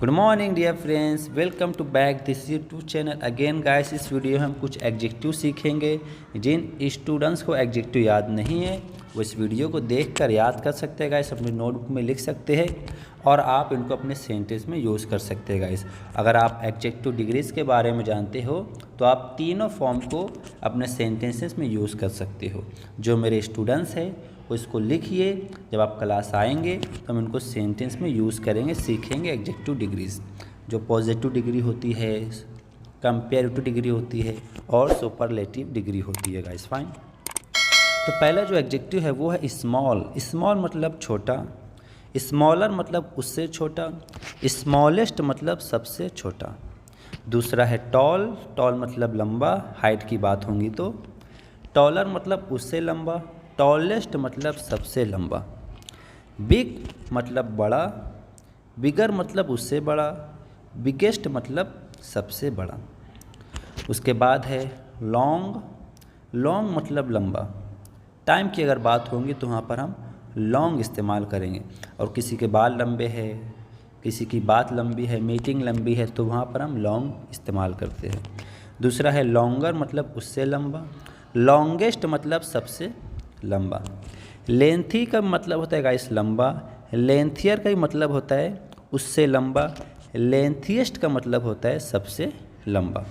Good morning dear friends, welcome to back this YouTube channel again guys. इस video में हम कुछ adjective सीखेंगे। जिन स्टूडेंट्स को एडजेक्टिव याद नहीं है वो इस वीडियो को देखकर याद कर सकते हैं गाइस, अपनी नोटबुक में लिख सकते हैं और आप इनको अपने सेंटेंस में यूज़ कर सकते हैं गाइस। अगर आप एडजेक्टिव डिग्रीज के बारे में जानते हो तो आप तीनों फॉर्म को अपने सेंटेंसेस में यूज़ कर सकते हो। जो मेरे स्टूडेंट्स हैं वो इसको लिखिए, जब आप क्लास आएंगे तो हम इनको सेंटेंस में यूज़ करेंगे, सीखेंगे एडजेक्टिव डिग्रीज। जो पॉजिटिव डिग्री होती है, कंपेरेटिव डिग्री होती है और सुपरलेटिव डिग्री होती है गाइस। फाइन। तो पहला जो एडजेक्टिव है वो है स्मॉल। स्मॉल मतलब छोटा, स्मॉलर मतलब उससे छोटा, स्मॉलेस्ट मतलब सबसे छोटा। दूसरा है टॉल। टॉल मतलब लंबा, हाइट की बात होगी तो। टॉलर मतलब उससे लंबा, टॉलेस्ट मतलब सबसे लंबा। बिग मतलब बड़ा, बिगर मतलब उससे बड़ा, बिगेस्ट मतलब सबसे बड़ा। उसके बाद है लॉन्ग। लॉन्ग मतलब लंबा। टाइम की अगर बात होगी तो वहाँ पर हम लॉन्ग इस्तेमाल करेंगे। और किसी के बाल लंबे हैं, किसी की बात लंबी है, मीटिंग लंबी है, तो वहाँ पर हम लॉन्ग इस्तेमाल करते हैं। दूसरा है लॉन्गर मतलब उससे लंबा, लॉन्गेस्ट मतलब सबसे लंबा। लेंथी का मतलब होता है गाइस लंबा, लेंथियर का ही मतलब होता है उससे लंबा, लेंथिएस्ट का मतलब होता है सबसे लंबा।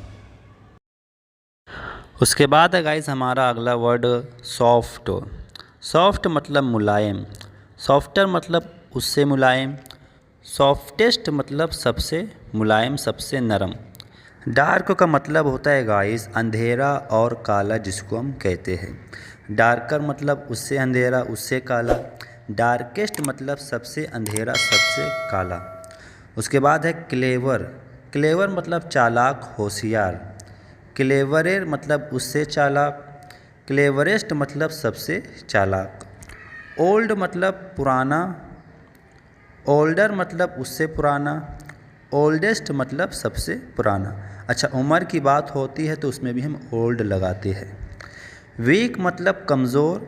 उसके बाद है गाइस हमारा अगला वर्ड सॉफ्ट। सॉफ्ट मतलब मुलायम, सॉफ्टर मतलब उससे मुलायम, सॉफ्टेस्ट मतलब सबसे मुलायम, सबसे नरम। डार्क का मतलब होता है गाइस अंधेरा और काला, जिसको हम कहते हैं। डार्कर मतलब उससे अंधेरा, उससे काला। डार्केस्ट मतलब सबसे अंधेरा, सबसे काला। उसके बाद है क्लेवर। क्लेवर मतलब चालाक, होशियार। क्लेवरेर मतलब उससे चालाक, क्लेवरेस्ट मतलब सबसे चालाक। ओल्ड मतलब पुराना, ओल्डर मतलब उससे पुराना, ओल्डेस्ट मतलब सबसे पुराना। अच्छा, उम्र की बात होती है तो उसमें भी हम ओल्ड लगाते हैं। वीक मतलब कमज़ोर,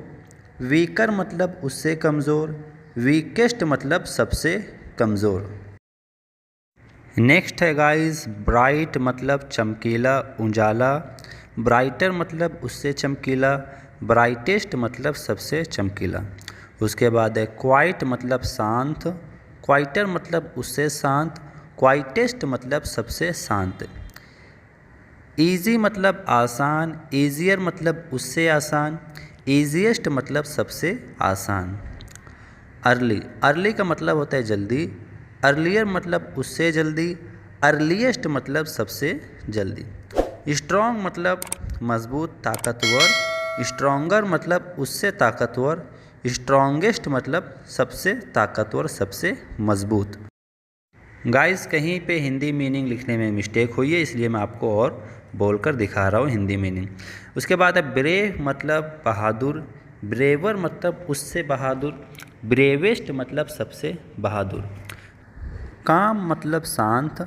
वीकर मतलब उससे कमज़ोर, वीकेस्ट मतलब सबसे कमज़ोर। नेक्स्ट है गाइस ब्राइट मतलब चमकीला, उजाला। ब्राइटर मतलब उससे चमकीला, ब्राइटेस्ट मतलब सबसे चमकीला। उसके बाद है क्वाइट मतलब शांत, क्वाइटर मतलब उससे शांत, क्वाइटेस्ट मतलब सबसे शांत। ईजी मतलब आसान, ईजियर मतलब उससे आसान, ईजीएस्ट मतलब सबसे आसान। अर्ली। अर्ली का मतलब होता है जल्दी, अर्लियर मतलब उससे जल्दी, अर्लीस्ट मतलब सबसे जल्दी। स्ट्रॉन्ग मतलब मजबूत, ताकतवर, स्ट्रॉन्गर मतलब उससे ताकतवर, स्ट्रॉन्गेस्ट मतलब सबसे ताकतवर, सबसे मजबूत। गाइस कहीं पे हिंदी मीनिंग लिखने में मिस्टेक हुई है, इसलिए मैं आपको और बोलकर दिखा रहा हूँ हिंदी मीनिंग। उसके बाद है ब्रेव मतलब बहादुर, ब्रेवर मतलब उससे बहादुर, ब्रेवेस्ट मतलब सबसे बहादुर। काम मतलब शांत,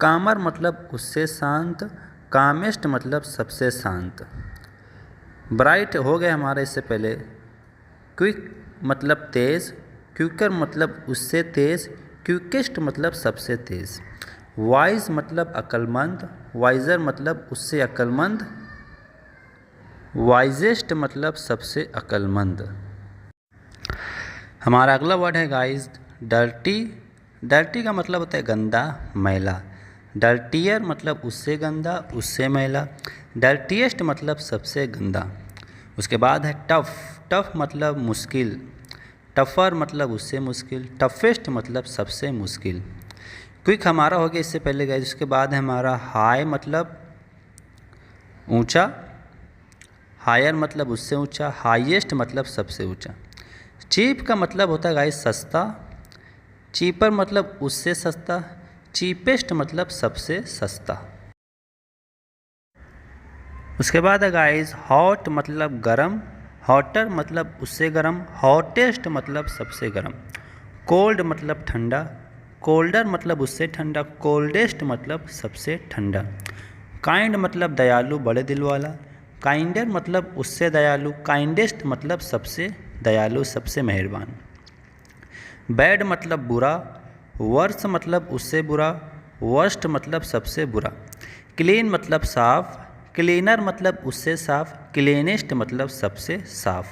कामर मतलब उससे शांत, कामेस्ट मतलब सबसे शांत। ब्राइट हो गए हमारे इससे पहले। क्विक मतलब तेज़, क्विकर मतलब उससे तेज़, क्विकेस्ट मतलब सबसे तेज़। वाइज मतलब अक्लमंद, वाइज़र मतलब उससे अक्लमंद, वाइजेस्ट मतलब सबसे अक्लमंद। हमारा अगला वर्ड है गाइस डर्टी। डर्टी का मतलब होता है गंदा, मैला। डर्टियर मतलब उससे गंदा, उससे मैला। डर्टीएस्ट मतलब सबसे गंदा। उसके बाद है टफ़। टफ़ मतलब मुश्किल, टफ़र मतलब उससे मुश्किल, टफ़ेस्ट मतलब सबसे मुश्किल। क्विक हमारा हो गया इससे पहले गाइस। उसके बाद है हमारा हाई मतलब ऊंचा, हायर मतलब उससे ऊंचा, हाईएस्ट मतलब सबसे ऊंचा। चीप का मतलब होता है गाइस सस्ता, चीपर मतलब उससे सस्ता, चीपेस्ट मतलब सबसे सस्ता। उसके बाद है गाइस हॉट मतलब गरम, हॉटर मतलब उससे गरम, हॉटेस्ट मतलब सबसे गरम। कोल्ड मतलब ठंडा, कोल्डर मतलब उससे ठंडा, कोल्डेस्ट मतलब सबसे ठंडा। काइंड मतलब दयालु, बड़े दिल वाला, काइंडर मतलब उससे दयालु, काइंडेस्ट मतलब सबसे दयालु, सबसे मेहरबान। बैड मतलब बुरा, वर्स मतलब उससे बुरा, वर्स्ट मतलब सबसे बुरा, क्लीन मतलब साफ, क्लीनर मतलब उससे साफ, क्लीनेस्ट मतलब सबसे साफ।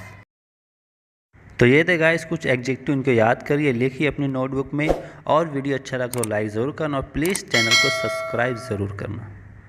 तो ये थे गाइस कुछ एडजेक्टिव, इनको याद करिए, लिखिए अपनी नोटबुक में। और वीडियो अच्छा लगा तो लाइक ज़रूर करना और प्लीज़ चैनल को सब्सक्राइब ज़रूर करना।